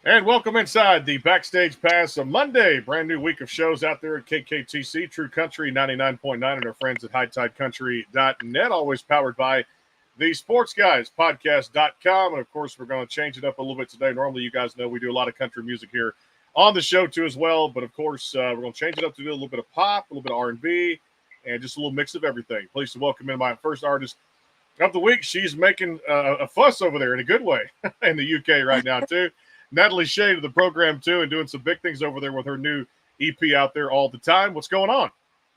And welcome inside the Backstage Pass, a Monday, brand new week of shows out there at KKTC, True Country 99.9, and our friends at HighTideCountry.net, always powered by the Sports Guys Podcast.com. And of course, we're going to change it up a little bit today. Normally, you guys know we do a lot of country music here on the show too as well. But of course, we're going to change it up to do a little bit of pop, a little bit of R&B, and just a little mix of everything. Pleased to welcome in my first artist of the week. She's making a fuss over there in a good way in the UK right now too. Natalie Shay to the program too, and doing some big things over there with her new EP out there all the time. What's going on?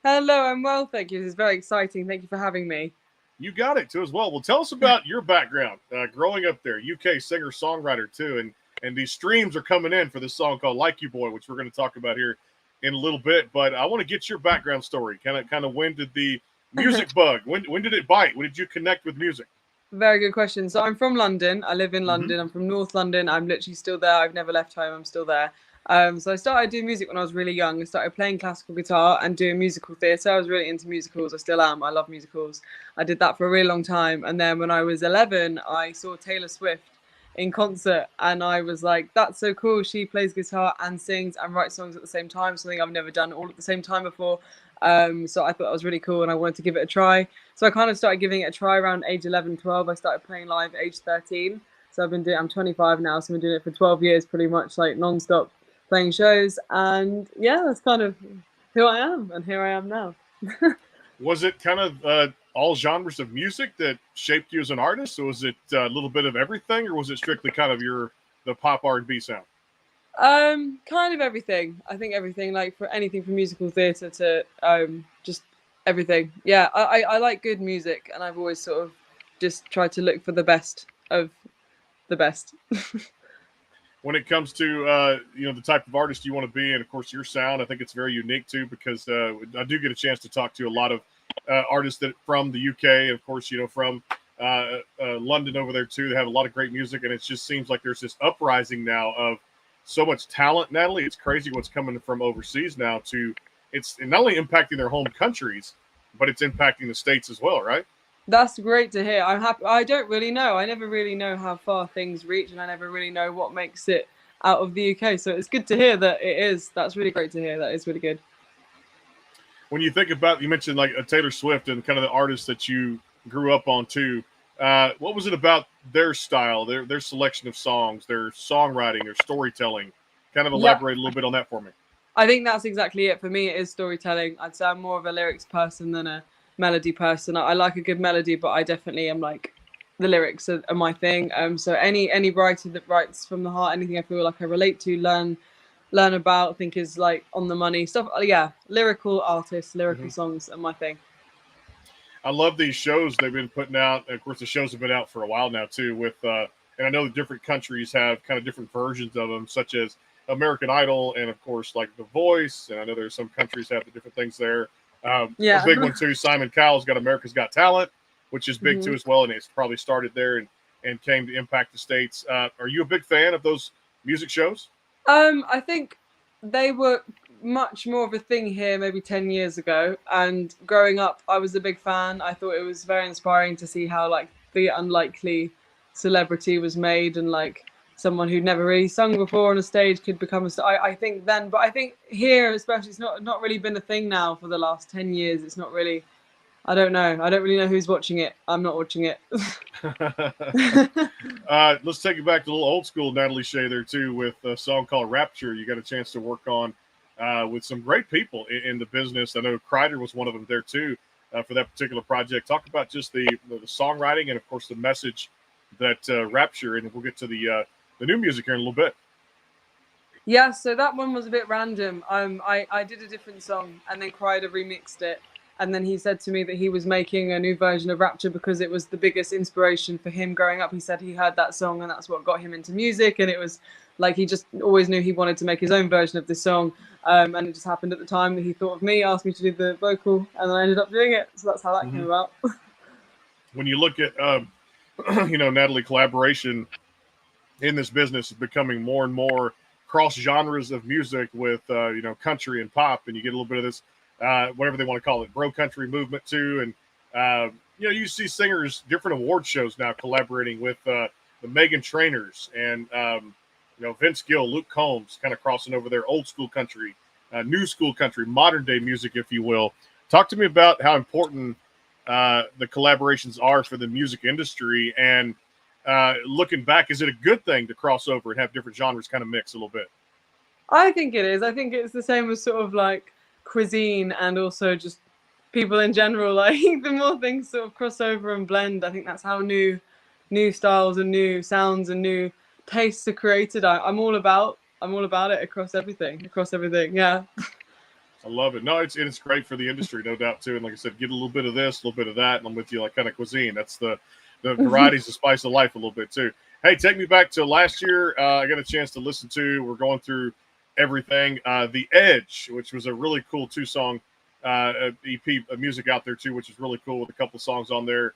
Hello, I'm well, thank you. This is very exciting. Thank you for having me. You got it too as well. Well, tell us about your background, growing up there, UK singer songwriter too, and these streams are coming in for this song called "Like You Boy," which we're going to talk about here in a little bit. But I want to get your background story. Kind of when did the music bug? When did it bite? When did you connect with music? Very good question. So I'm from London. I live in London. I'm from North London. I'm literally still there. I've never left home. I'm still there. So I started doing music when I was really young. I started playing classical guitar and doing musical theatre. I was really into musicals. I still am. I love musicals. I did that for a really long time. And then when I was 11, I saw Taylor Swift in concert. And I was like, that's so cool. She plays guitar and sings and writes songs at the same time. Something I've never done all at the same time before. So I thought that was really cool and I wanted to give it a try. So I kind of started giving it a try around age 11, 12. I started playing live at age 13. So I'm 25 now. So I've been doing it for 12 years, pretty much like non-stop playing shows. And yeah, that's kind of who I am. And here I am now. Was it kind of all genres of music that shaped you as an artist? Or was it a little bit of everything? Or was it strictly kind of the pop R&B sound? Kind of everything. I think everything, like for anything from musical theatre to just everything. Yeah, I like good music, and I've always sort of just tried to look for the best of the best. When it comes to the type of artist you want to be, and of course your sound, I think it's very unique too, because I do get a chance to talk to a lot of artists that from the UK, and of course from London over there too. They have a lot of great music, and it just seems like there's this uprising now of so much talent, Natalie. It's crazy what's coming from overseas now it's not only impacting their home countries, but it's impacting the States as well, right? That's great to hear. I'm happy. I don't really know. I never really know how far things reach, and I never really know what makes it out of the UK. So it's good to hear that it is. That's really great to hear. That is really good. When you think about, you mentioned like a Taylor Swift and kind of the artists that you grew up on too. What was it about their style, their selection of songs, their songwriting, their storytelling? Kind of elaborate a little bit on that for me. I think that's exactly it. For me, it is storytelling. I'd say I'm more of a lyrics person than a melody person. I like a good melody, but I definitely am like the lyrics are my thing. So any writer that writes from the heart, anything I feel like I relate to, learn about, think is like on the money stuff. Yeah, lyrical artists, lyrical songs are my thing. I love these shows they've been putting out. Of course, the shows have been out for a while now too. And I know the different countries have kind of different versions of them, such as American Idol, and of course, like The Voice. And I know there's some countries have the different things there. A big one too. Simon Cowell's got America's Got Talent, which is big too as well, and it's probably started there and came to impact the States. Are you a big fan of those music shows? I think they were much more of a thing here maybe 10 years ago, and growing up I was a big fan. I thought it was very inspiring to see how like the unlikely celebrity was made, and like someone who'd never really sung before on a stage could become a star. I think then, but I think here especially it's not really been a thing now for the last 10 years. It's not really, I don't know. I don't really know who's watching it. I'm not watching it. Let's take it back to a little old school Natalie Shay there too, with a song called Rapture. You got a chance to work on with some great people in the business. I know Kreider was one of them there too for that particular project. Talk about just the songwriting and of course the message that Rapture, and we'll get to the new music here in a little bit. Yeah, so that one was a bit random. I did a different song, and then Kreider remixed it. And then he said to me that he was making a new version of Rapture because it was the biggest inspiration for him growing up. He said he heard that song and that's what got him into music. And it was like he just always knew he wanted to make his own version of this song. And it just happened at the time that he thought of me, asked me to do the vocal, and then I ended up doing it. So that's how that came about. When you look at, Natalie, collaboration in this business is becoming more and more cross genres of music with, country and pop. And you get a little bit of this, whatever they want to call it, bro country movement too. And, you see singers, different award shows now collaborating with the Megan Trainors and Vince Gill, Luke Combs, kind of crossing over there, old school country, new school country, modern day music, if you will. Talk to me about how important the collaborations are for the music industry, and looking back, is it a good thing to cross over and have different genres kind of mix a little bit? I think it is. I think it's the same as sort of like cuisine and also just people in general. Like the more things sort of cross over and blend, I think that's how new styles and new sounds and new tastes are created. I'm all about it across everything. Across everything. Yeah. I love it. No, it's great for the industry, no doubt too. And like I said, get a little bit of this, a little bit of that, and I'm with you. Like kind of cuisine. That's the varieties, the spice of life a little bit too. Hey, take me back to last year. I got a chance to listen to. We're going through everything. The Edge, which was a really cool 2-song EP of music out there too, which is really cool with a couple songs on there.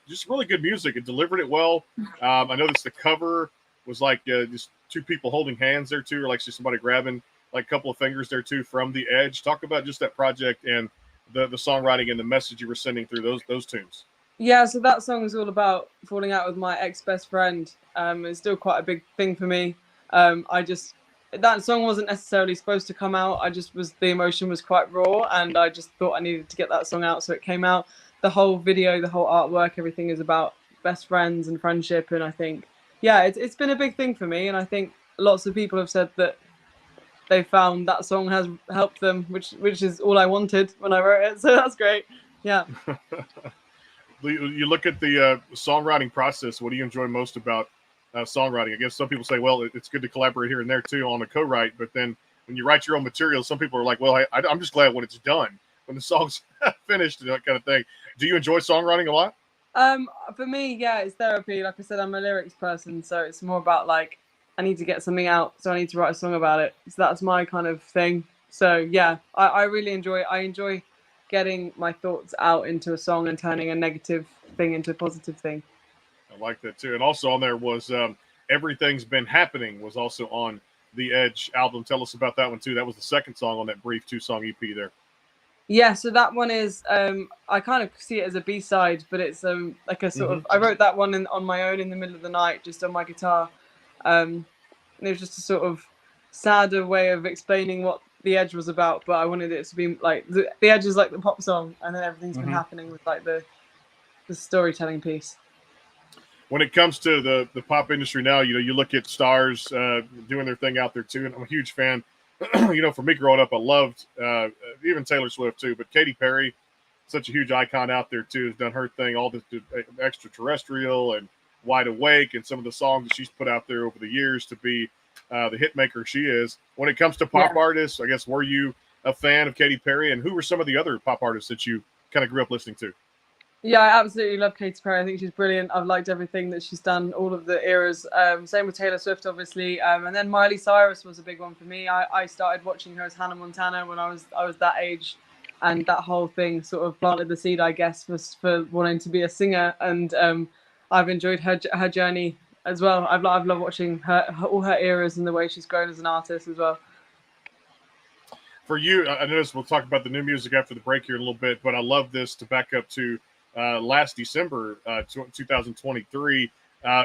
Just really good music. It delivered it well. I noticed the cover was like just two people holding hands there too, or like just somebody grabbing like a couple of fingers there too from The Edge. Talk about just that project and the songwriting and the message you were sending through those tunes. Yeah, so that song is all about falling out with my ex-best friend. It's still quite a big thing for me. That song wasn't necessarily supposed to come out. The emotion was quite raw, and I just thought I needed to get that song out, so it came out. The whole video, the whole artwork, everything is about best friends and friendship, and I think, yeah, it's been a big thing for me, and I think lots of people have said that they found that song has helped them, which is all I wanted when I wrote it, so that's great. Yeah. You look at the songwriting process. What do you enjoy most about songwriting? I guess some people say, well, it's good to collaborate here and there too on a co-write, but then when you write your own material, some people are like, well, I'm just glad when it's done, when the song's finished, and that kind of thing. Do you enjoy songwriting a lot? For me, yeah, it's therapy. Like I said, I'm a lyrics person, so it's more about like I need to get something out, so I need to write a song about it. So that's my kind of thing. So yeah, I really enjoy it. I enjoy getting my thoughts out into a song and turning a negative thing into a positive thing. I like that too. And also on there was Everything's Been Happening was also on the Edge album. Tell us about that one too. That was the second song on that brief 2-song EP there. Yeah, so that one is I kind of see it as a B-side, but it's like a sort of I wrote that one on my own in the middle of the night, just on my guitar. And it was just a sort of sadder way of explaining what The Edge was about, but I wanted it to be like the Edge is like the pop song, and then everything's been happening with like the storytelling piece. When it comes to the pop industry now, you look at stars doing their thing out there too, and I'm a huge fan. For me growing up, I loved even Taylor Swift too, but Katy Perry, such a huge icon out there too, has done her thing, all the Extraterrestrial and Wide Awake, and some of the songs that she's put out there over the years to be the hit maker she is. When it comes to pop artists, I guess, were you a fan of Katy Perry, and who were some of the other pop artists that you kind of grew up listening to? Yeah, I absolutely love Katy Perry. I think she's brilliant. I've liked everything that she's done, all of the eras. Same with Taylor Swift, obviously. And then Miley Cyrus was a big one for me. I started watching her as Hannah Montana when I was that age, and that whole thing sort of planted the seed, I guess, for wanting to be a singer. And I've enjoyed her journey as well. I've loved watching all her eras and the way she's grown as an artist as well. For you, I noticed we'll talk about the new music after the break here in a little bit, but I love this to back up to last December, 2023,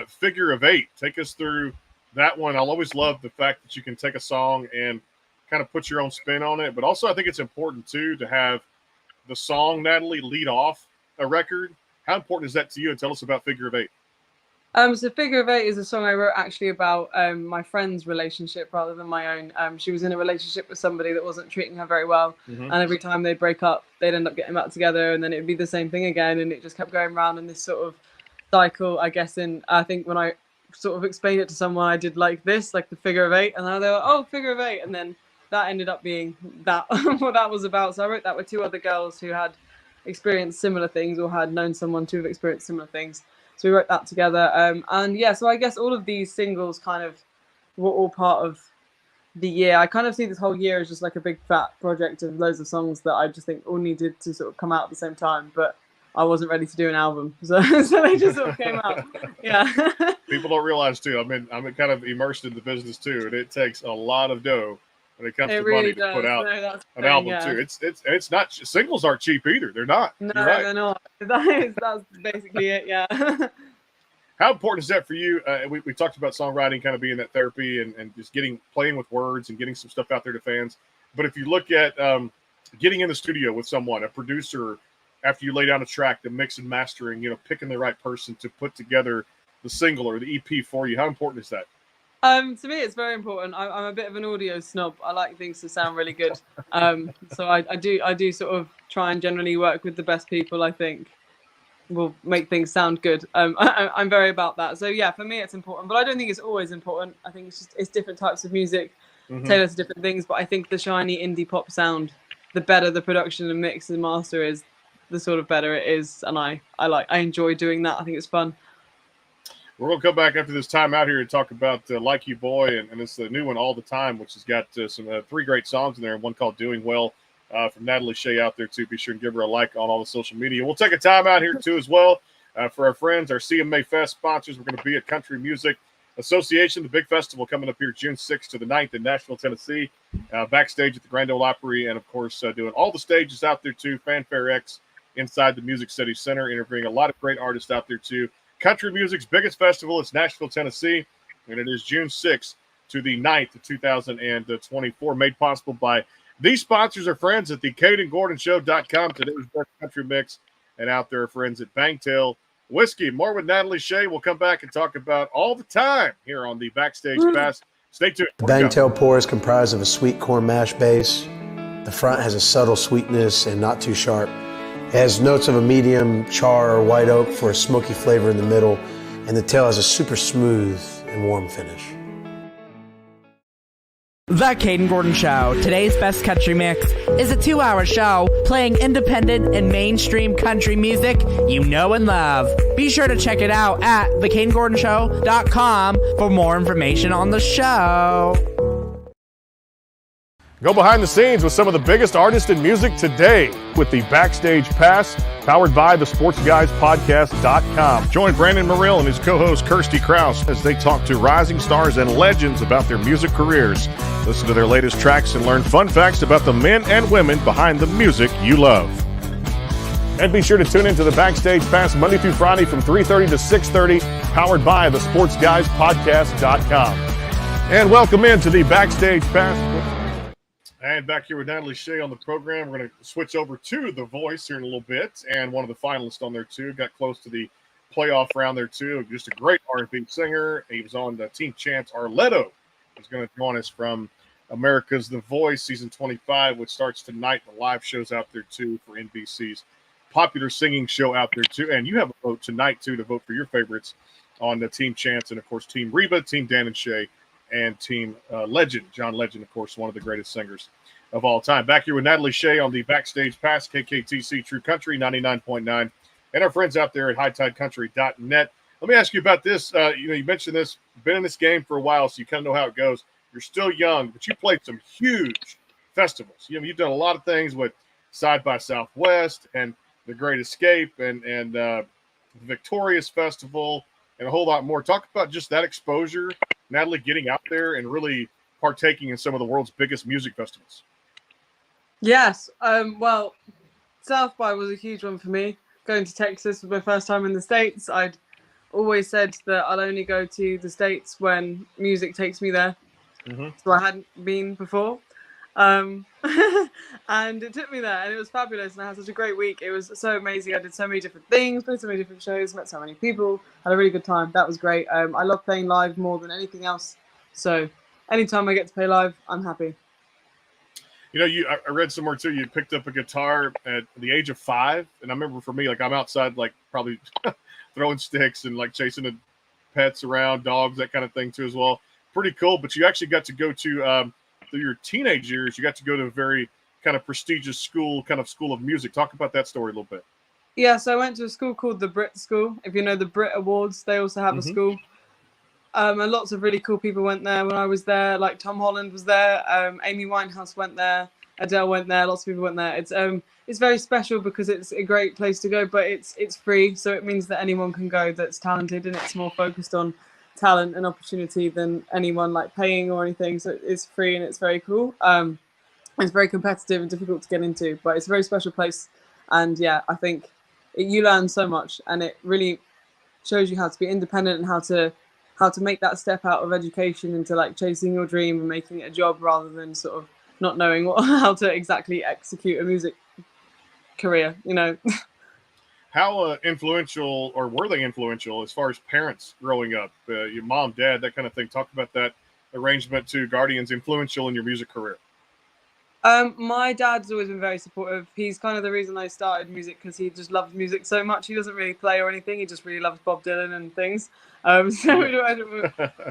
Figure of Eight. Take us through that one. I'll always love the fact that you can take a song and kind of put your own spin on it, but also I think it's important too to have the song, Natalie, lead off a record. How important is that to you? And tell us about Figure of Eight. So Figure of Eight is a song I wrote actually about my friend's relationship rather than my own. She was in a relationship with somebody that wasn't treating her very well. And every time they'd break up, they'd end up getting back together, and then it'd be the same thing again. And it just kept going around in this sort of cycle, I guess. And I think when I sort of explained it to someone, I did like this, like the Figure of Eight. And then they were, oh, Figure of Eight. And then that ended up being that, what that was about. So I wrote that with two other girls who had experienced similar things or had known someone to have experienced similar things. So we wrote that together. And yeah, so I guess all of these singles kind of were all part of the year. I kind of see this whole year as just like a big fat project of loads of songs that I just think all needed to sort of come out at the same time. But I wasn't ready to do an album. So they just sort of came out. Yeah. People don't realize too, I'm kind of immersed in the business too, and it takes a lot of dough when it comes to really money does. to put out an album yeah. too. It's not, singles aren't cheap either. They're not. No, You're right. they're not. That's basically it. Yeah. How important is that for you? We talked about songwriting kind of being that therapy and just playing with words and getting some stuff out there to fans. But if you look at getting in the studio with someone, a producer, after you lay down a track, the mix and mastering, picking the right person to put together the single or the EP for you, how important is that? To me, it's very important. I'm a bit of an audio snob. I like things to sound really good. So I do sort of try and generally work with the best people I think will make things sound good. I'm very about that. So yeah, for me, it's important. But I don't think it's always important. I think it's different types of music, tailored to different things. But I think the shiny indie pop sound, the better the production and mix and master is, the sort of better it is. And I enjoy doing that. I think it's fun. We're going to come back after this time out here and talk about Like You Boy, and it's the new one, All the Time, which has got some 3 great songs in there, and one called Doing Well from Natalie Shay out there, too. Be sure and give her a like on all the social media. We'll take a time out here, too, as well, for our friends, our CMA Fest sponsors. We're going to be at Country Music Association, the big festival coming up here June 6th to the 9th in Nashville, Tennessee, backstage at the Grand Ole Opry, and, of course, doing all the stages out there, too, Fanfare X inside the Music City Center, interviewing a lot of great artists out there, too. Country music's biggest festival is Nashville, Tennessee, and it is June 6th to the 9th of 2024, made possible by these sponsors are friends at the CadenGordonShow.com, today's best country mix, and out there are friends at Bangtail Whiskey. More with Natalie Shay. We'll come back and talk about All the Time here on the Backstage Pass. Stay tuned. The Bangtail pour is comprised of a sweet corn mash base. The front has a subtle sweetness and not too sharp. It has notes of a medium char or white oak for a smoky flavor in the middle, and the tail has a super smooth and warm finish. The Caden Gordon Show, today's best country mix, is a 2-hour show playing independent and mainstream country music you know and love. Be sure to check it out at thecadengordonshow.com for more information on the show. Go behind the scenes with some of the biggest artists in music today with the Backstage Pass, powered by the SportsGuysPodcast.com. Join Brandon Morrill and his co-host Kirsty Krause as they talk to rising stars and legends about their music careers. Listen to their latest tracks and learn fun facts about the men and women behind the music you love. And be sure to tune into the Backstage Pass Monday through Friday from 3:30 to 6:30, powered by the SportsGuysPodcast.com. And welcome into the Backstage Pass. And back here with Natalie Shay on the program. We're going to switch over to The Voice here in a little bit. And one of the finalists on there, too. Got close to the playoff round there, too. Just a great R&B singer. He was on the Team Chance. Arletto is going to join us from America's The Voice, Season 25, which starts tonight. The live show's out there, too, for NBC's popular singing show out there, too. And you have a vote tonight, too, to vote for your favorites on the Team Chance. And, of course, Team Reba, Team Dan and Shay, and Team Legend. John Legend, of course, one of the greatest singers of all time. Back here with Natalie Shay on the Backstage Pass, KKTC True Country 99.9, and our friends out there at hightidecountry.net. Let me ask you about this. You mentioned this, been in this game for a while, so you kind of know how it goes. You're still young, but you played some huge festivals. You've done a lot of things with Side by Southwest and The Great Escape and the Victorious Festival and a whole lot more. Talk about just that exposure, Natalie, getting out there and really partaking in some of the world's biggest music festivals. Yes. Well, South by was a huge one for me. Going to Texas was my first time in the States. I'd always said that I'll only go to the States when music takes me there. So I hadn't been before. And it took me there, and it was fabulous, and I had such a great week. It was so amazing. I did so many different things, played so many different shows, met so many people, had a really good time. That was great. I love playing live more than anything else. So anytime I get to play live, I'm happy. I read somewhere too, you picked up a guitar at the age of 5. And I remember for me, like I'm outside, like probably throwing sticks and like chasing the pets around, dogs, that kind of thing too as well. Pretty cool. But you actually got to go to, through your teenage years, you got to go to a very kind of prestigious school of music. Talk about that story a little bit. Yeah, so I went to a school called the Brit School. If you know the Brit Awards, they also have a school. And lots of really cool people went there when I was there. Like Tom Holland was there. Amy Winehouse went there. Adele went there. Lots of people went there. It's very special because it's a great place to go, but it's free. So it means that anyone can go that's talented, and it's more focused on talent and opportunity than anyone like paying or anything. So it's free and it's very cool. It's very competitive and difficult to get into, but it's a very special place. And yeah, I think you learn so much, and it really shows you how to be independent and how to make that step out of education into like chasing your dream and making it a job rather than sort of not knowing how to exactly execute a music career, you know. How influential, or were they influential as far as parents growing up? Your mom, dad, that kind of thing. Talk about that arrangement to guardians influential in your music career. My dad's always been very supportive. He's kind of the reason I started music, because he just loves music so much. He doesn't really play or anything. He just really loves Bob Dylan and things.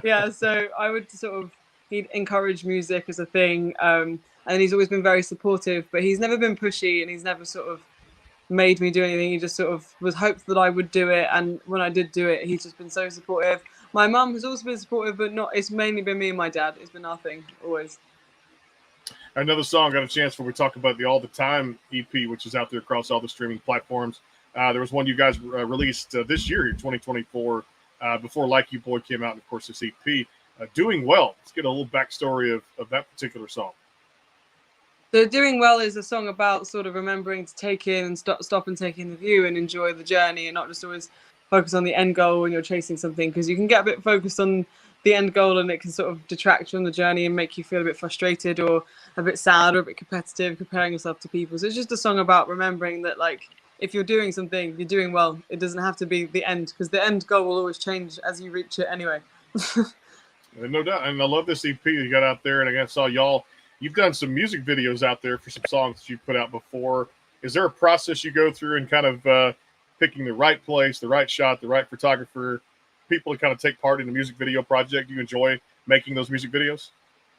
Yeah, so I would sort of, he'd encourage music as a thing. And he's always been very supportive, but he's never been pushy, and he's never sort of made me do anything. He just sort of was hopeful that I would do it. And when I did do it, he's just been so supportive. My mum has also been supportive, but it's mainly been me and my dad. It's been our thing, always. Another song got a chance for we talk about the All the Time EP, which is out there across all the streaming platforms. There was one you guys released this year, 2024, before Like You Boy came out, and of course this EP, Doing Well. Let's get a little backstory of that particular song. So Doing Well is a song about sort of remembering to take in and stop and take in the view and enjoy the journey, and not just always focus on the end goal when you're chasing something, because you can get a bit focused on the end goal and it can sort of detract from the journey and make you feel a bit frustrated or a bit sad or a bit competitive, comparing yourself to people. So it's just a song about remembering that, like, if you're doing something, you're doing well. It doesn't have to be the end, because the end goal will always change as you reach it anyway. No doubt. And I love this EP you got out there. And I saw you've done some music videos out there for some songs that you've put out before. Is there a process you go through in kind of picking the right place, the right shot, the right photographer, people to kind of take part in the music video project? Do you enjoy making those music videos?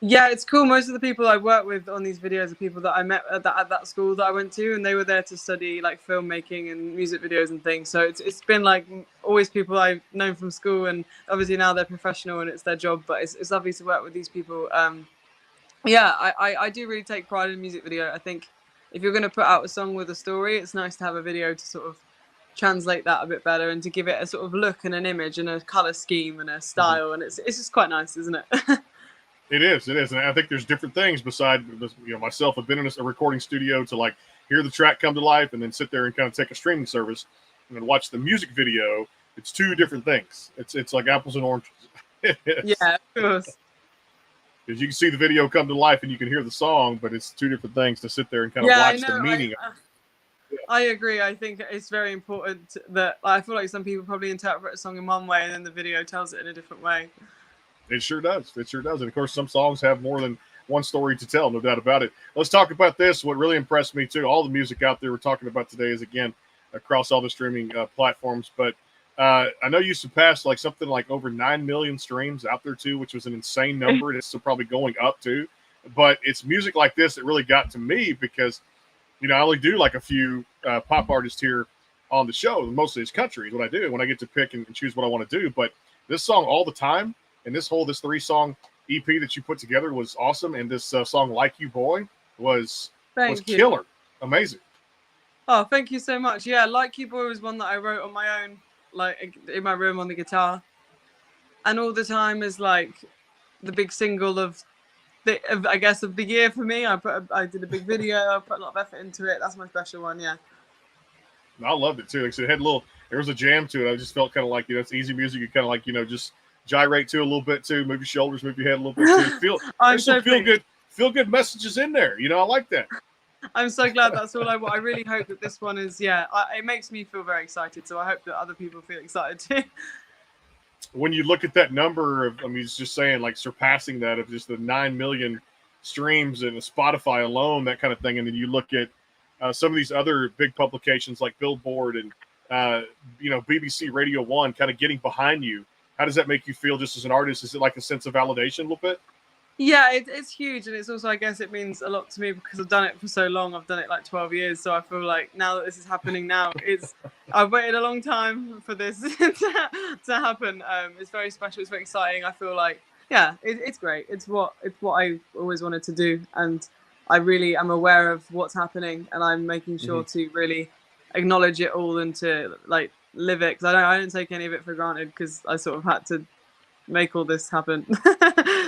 Yeah, it's cool. Most of the people I work with on these videos are people that I met at that school that I went to, and they were there to study like filmmaking and music videos and things. So it's been like always people I've known from school, and obviously now they're professional and it's their job. But it's lovely to work with these people. Yeah, I do really take pride in music video. I think if you're going to put out a song with a story, it's nice to have a video to sort of translate that a bit better and to give it a sort of look and an image and a color scheme and a style, and it's just quite nice, isn't it? It is, and I think there's different things beside, myself. I've been in a recording studio to like hear the track come to life and then sit there and kind of take a streaming service and then watch the music video. It's two different things. It's like apples and oranges. Yeah, of course. Because you can see the video come to life and you can hear the song, but it's two different things to sit there and kind of watch the meaning of it. I agree. I think it's very important that I feel like some people probably interpret a song in one way and then the video tells it in a different way. It sure does. And of course, some songs have more than one story to tell, no doubt about it. Let's talk about this. What really impressed me too, all the music out there we're talking about today is, again, across all the streaming platforms. But I know you surpassed like something like over 9 million streams out there too, which was an insane number. And it's still probably going up too. But it's music like this that really got to me because, I only do like a few pop artists here on the show. Mostly it's country is what I do when I get to pick and choose what I want to do. But this song All the Time and this 3-song EP that you put together was awesome. And this song Like You Boy was killer. Amazing. Oh, thank you so much. Yeah, Like You Boy was one that I wrote on my own, like in my room on the guitar. And All the Time is like the big single of the year for me. I did a big video. I put a lot of effort into it. That's my special one. Yeah. I loved it too. Like I said, there was a jam to it. I just felt kind of like, it's easy music. You kind of like, just gyrate to a little bit too. Move your shoulders, move your head a little bit too. Feel good messages in there. I like that. I'm so glad that's all I want. I really hope that this one is, it makes me feel very excited. So I hope that other people feel excited too. When you look at that number of, it's just saying like surpassing that of just the 9 million streams in Spotify alone, that kind of thing. And then you look at some of these other big publications like Billboard and, BBC Radio 1 kind of getting behind you. How does that make you feel just as an artist? Is it like a sense of validation a little bit? Yeah, it's huge. And it's also, I guess it means a lot to me because I've done it for so long. I've done it like 12 years. So I feel like now that this is happening now, I've waited a long time for this to happen. It's very special. It's very exciting. I feel like, it's great. It's what I always wanted to do. And I really am aware of what's happening and I'm making sure to really acknowledge it all and to like live it. Because I don't take any of it for granted because I sort of had to make all this happen.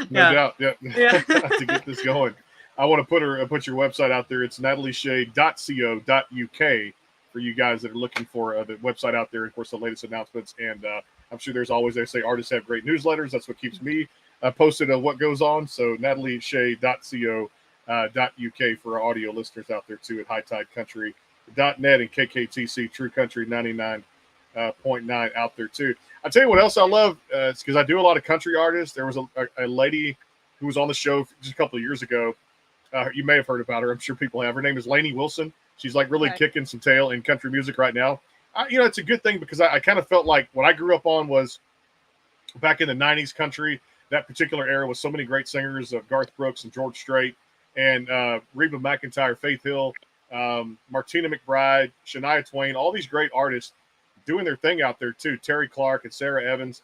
No doubt. Yeah. To get this going. I want to put your website out there. It's natalieshay.co.uk for you guys that are looking for the website out there. Of course, the latest announcements. And I'm sure there's always, they say artists have great newsletters. That's what keeps me posted on what goes on. So natalieshay.co.uk for our audio listeners out there too at hightidecountry.net and KKTC True Country 99.9 out there too. I'll tell you what else I love. It's because I do a lot of country artists. There was a lady who was on the show just a couple of years ago. You may have heard about her. I'm sure people have. Her name is Lainey Wilson. She's like really kicking some tail in country music right now. It's a good thing because I kind of felt like what I grew up on was back in the 90s country. That particular era was so many great singers of Garth Brooks and George Strait and Reba McEntire, Faith Hill, Martina McBride, Shania Twain, all these great artists doing their thing out there too. Terry Clark and Sarah Evans.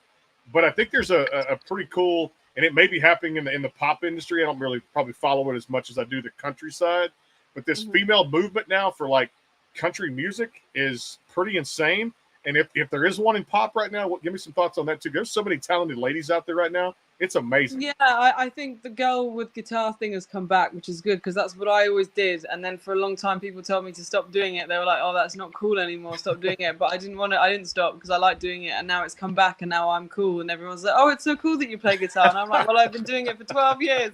But I think there's a pretty cool, and it may be happening in the pop industry. I don't really probably follow it as much as I do the countryside. But this female movement now for like country music is pretty insane. And if there is one in pop right now, give me some thoughts on that too. There's so many talented ladies out there right now. It's amazing. Yeah, I think the girl with guitar thing has come back, which is good because that's what I always did. And then for a long time, people told me to stop doing it. They were like, "Oh, that's not cool anymore. Stop doing it." But I didn't stop because I like doing it. And now it's come back, and now I'm cool. And everyone's like, "Oh, it's so cool that you play guitar." And I'm like, "Well, I've been doing it for 12 years."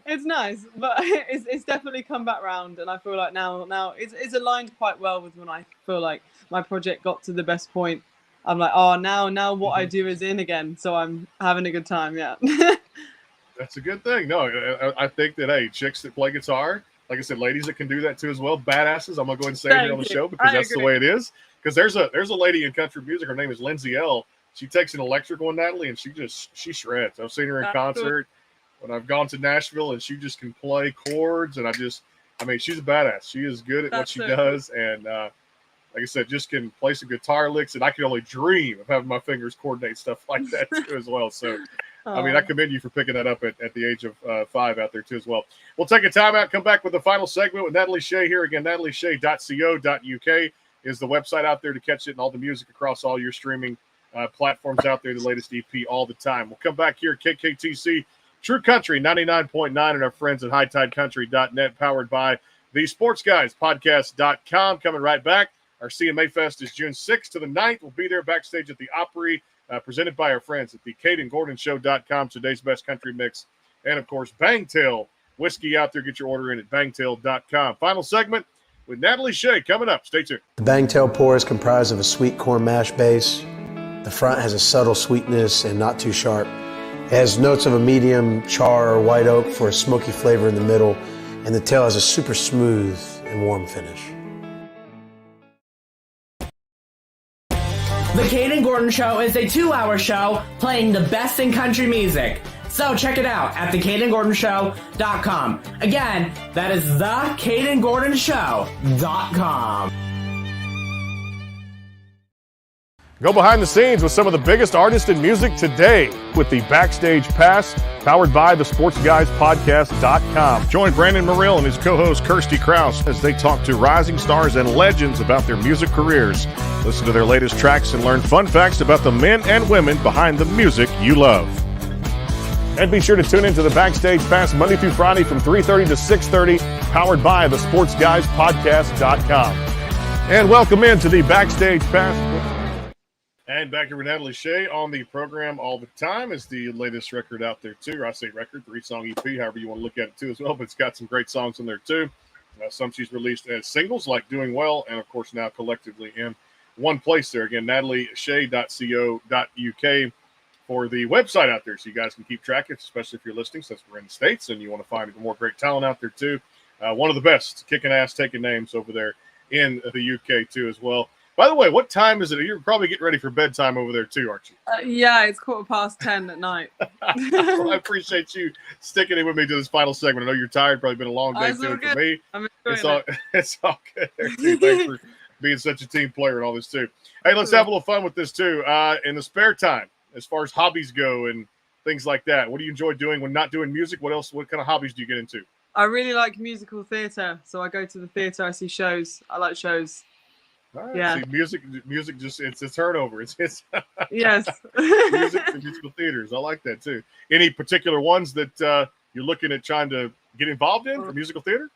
It's nice, but it's definitely come back round. And I feel like now it's aligned quite well with when I feel like my project got to the best point. I'm like, oh, now what I do is in again. So I'm having a good time. Yeah. That's a good thing. No, I think that, hey, chicks that play guitar, like I said, ladies that can do that too as well. Badasses. I'm going to go ahead and say it on the show because that's the way it is. Because there's a lady in country music. Her name is Lindsay L. She takes an electric one, Natalie, and she shreds. I've seen her in concert when I've gone to Nashville, and she just can play chords. And she's a badass. She is good at what she does. And, like I said, just can play some guitar licks, and I can only dream of having my fingers coordinate stuff like that too as well. So, I commend you for picking that up at the age of 5 out there too as well. We'll take a timeout, come back with the final segment with Natalie Shay here again. natalieshay.co.uk is the website out there to catch it and all the music across all your streaming platforms out there, the latest EP all the time. We'll come back here, KKTC True Country 99.9 and our friends at hightidecountry.net, powered by the sportsguyspodcast.com. Coming right back. Our CMA Fest is June 6th to the 9th. We'll be there backstage at the Opry, presented by our friends at the CadenGordonShow.com, today's best country mix. And, of course, Bangtail whiskey out there. Get your order in at bangtail.com. Final segment with Natalie Shay coming up. Stay tuned. The Bangtail pour is comprised of a sweet corn mash base. The front has a subtle sweetness and not too sharp. It has notes of a medium char or white oak for a smoky flavor in the middle. And the tail has a super smooth and warm finish. The Caden Gordon Show is a 2-hour show playing the best in country music. So check it out at thecadengordonshow.com. Again, that is thecadengordonshow.com. Go behind the scenes with some of the biggest artists in music today with the Backstage Pass, powered by the sportsguyspodcast.com. Join Brandon Morrill and his co-host Kirsty Krause as they talk to rising stars and legends about their music careers. Listen to their latest tracks and learn fun facts about the men and women behind the music you love. And be sure to tune into the Backstage Pass Monday through Friday from 3:30 to 6:30, powered by the sportsguyspodcast.com. And welcome into the Backstage Pass. And back here with Natalie Shay on the program all the time is the latest record out there too. Or I say record, 3-song EP, however you want to look at it too as well. But it's got some great songs in there too. Some she's released as singles like Doing Well, and of course now collectively in one place there. Again, natalieshay.co.uk for the website out there so you guys can keep track of it, especially if you're listening since we're in the States and you want to find even more great talent out there too. One of the best kicking ass, taking names over there in the UK too as well. By the way, what time is it? You're probably getting ready for bedtime over there too, aren't you? Yeah, it's 10:15 at night. Well, I appreciate you sticking it with me to this final segment. I know you're tired. Probably been a long day too for me. It's all good. Thanks for being such a team player and all this too. Hey, let's have a little fun with this too. In the spare time, as far as hobbies go and things like that, what do you enjoy doing when not doing music? What else? What kind of hobbies do you get into? I really like musical theatre, so I go to the theatre. I see shows. I like shows. Right. Yeah, see, music just it's a turnover. It's yes. Musical theaters. I like that too. Any particular ones that you're looking at trying to get involved in for musical theater?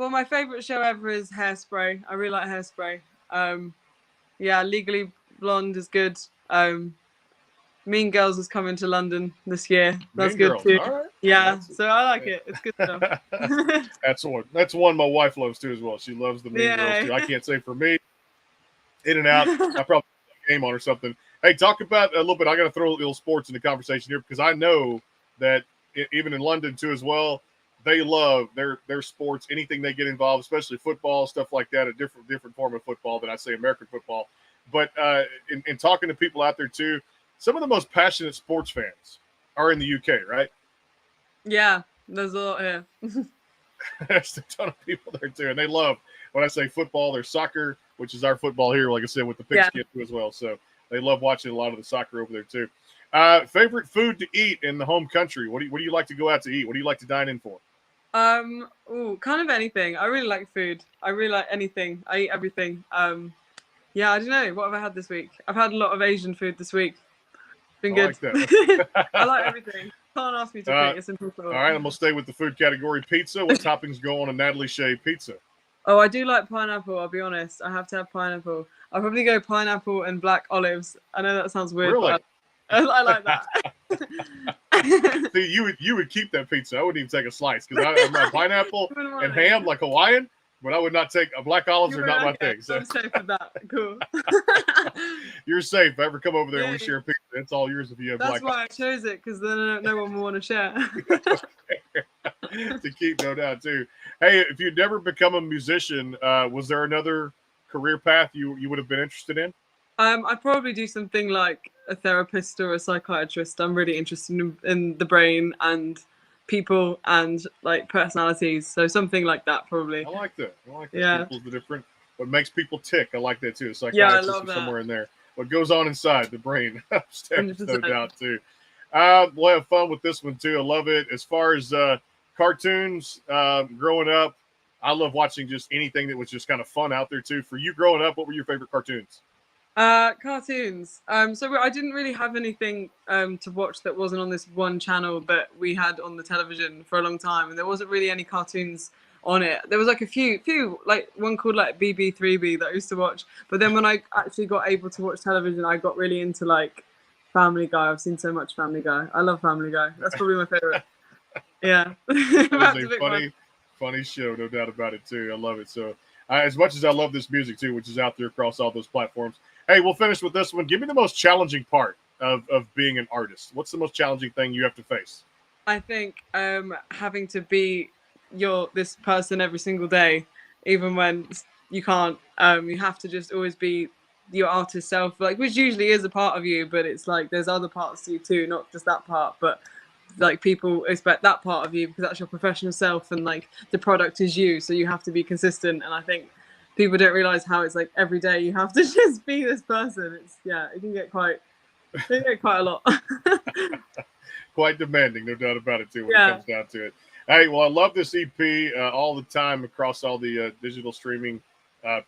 Well, my favorite show ever is Hairspray. I really like Hairspray. Yeah, Legally Blonde is good. Mean Girls is coming to London this year. That's Mean good Girls. too. All right. Yeah, so I like it. It's good stuff. That's one my wife loves too as well. She loves the Mean Girls too. I can't say for me. In and out. I probably put a game on or something. Hey, talk about a little bit. I got to throw a little sports in the conversation here because I know that even in London too as well, they love their sports. Anything they get involved, especially football, stuff like that. A different form of football than I say American football. But in talking to people out there too, some of the most passionate sports fans are in the UK, right? Yeah, there's a lot here. There's a ton of people there too, and they love when I say football. There's soccer, which is our football here, like I said, with the pigskin too as well. So they love watching a lot of the soccer over there too. Favorite food to eat in the home country? What do you like to go out to eat? What do you like to dine in for? Kind of anything. I really like food. I really like anything. I eat everything. Yeah, I don't know. What have I had this week? I've had a lot of Asian food this week. Been good. Like that. I like everything. Can't ask me to pick. It's impossible. All right, I'm gonna stay with the food category. Pizza. What toppings go on a Natalie Shay pizza? Oh, I do like pineapple. I'll be honest. I have to have pineapple. I'll probably go pineapple and black olives. I know that sounds weird, Really? but I like that. See, you would keep that pizza. I wouldn't even take a slice because I'm not pineapple and ham like Hawaiian, but I would not take a black olives are not my thing. So I'm safe with that. Cool. You're safe. If I ever come over there and we share a pizza, it's all yours if you have That's black why I chose it because then no one will want to share. to keep, no doubt, too. Hey, if you'd never become a musician, was there another career path you would have been interested in? I'd probably do something like a therapist or a psychiatrist. I'm really interested in the brain and people and like personalities. So something like that, probably. I like that. Yeah. People's the different, what makes people tick. I like that, too. Psychiatrist I love that. Somewhere in there. What goes on inside the brain. No doubt, too. We'll have fun with this one, too. I love it. As far as cartoons, growing up, I love watching just anything that was just kind of fun out there, too. For you growing up, what were your favorite cartoons? Cartoons. So I didn't really have anything to watch that wasn't on this one channel that we had on the television for a long time, and there wasn't really any cartoons on it. There was like a few like one called like BB3B that I used to watch, but then when I actually got able to watch television, I got really into like Family Guy. I've seen so much Family Guy. I love Family Guy. That's probably my favorite. Yeah. It's a funny show, no doubt about it too. I love it. So as much as I love this music too, which is out there across all those platforms. Hey, we'll finish with this one. Give me the most challenging part of being an artist. What's the most challenging thing you have to face? I think having to be this person every single day, even when you can't. You have to just always be your artist self, like, which usually is a part of you, but it's like there's other parts to you too, not just that part. But like people expect that part of you because that's your professional self, and like the product is you, so you have to be consistent. And I think people don't realize how it's like every day you have to just be this person. It can get quite a lot. Quite demanding, no doubt about it too, when it comes down to it. Hey, well, I love this EP all the time across all the digital streaming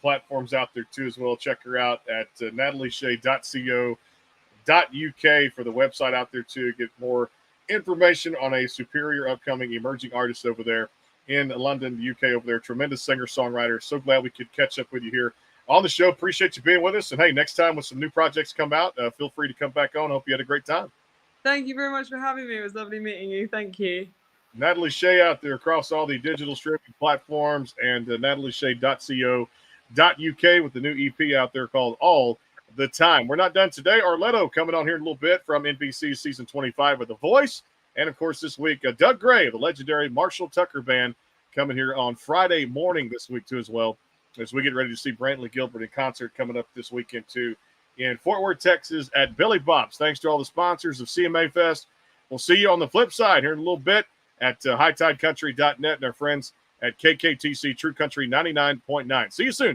platforms out there too as well. Check her out at natalieshay.co.uk for the website out there too. Get more information on a superior upcoming emerging artist over there in London, the UK over there. Tremendous singer-songwriter. So glad we could catch up with you here on the show. Appreciate you being with us. And hey, next time when some new projects come out, feel free to come back on. Hope you had a great time. Thank you very much for having me. It was lovely meeting you. Thank you. Natalie Shay out there across all the digital streaming platforms, and natalieshay.co.uk with the new EP out there called All the Time. We're not done today. Arletto coming on here in a little bit from NBC's season 25 with The Voice. And, of course, this week, Doug Gray of the legendary Marshall Tucker Band coming here on Friday morning this week, too, as well, as we get ready to see Brantley Gilbert in concert coming up this weekend, too, in Fort Worth, Texas at Billy Bob's. Thanks to all the sponsors of CMA Fest. We'll see you on the flip side here in a little bit at hightidecountry.net and our friends at KKTC True Country 99.9. See you soon.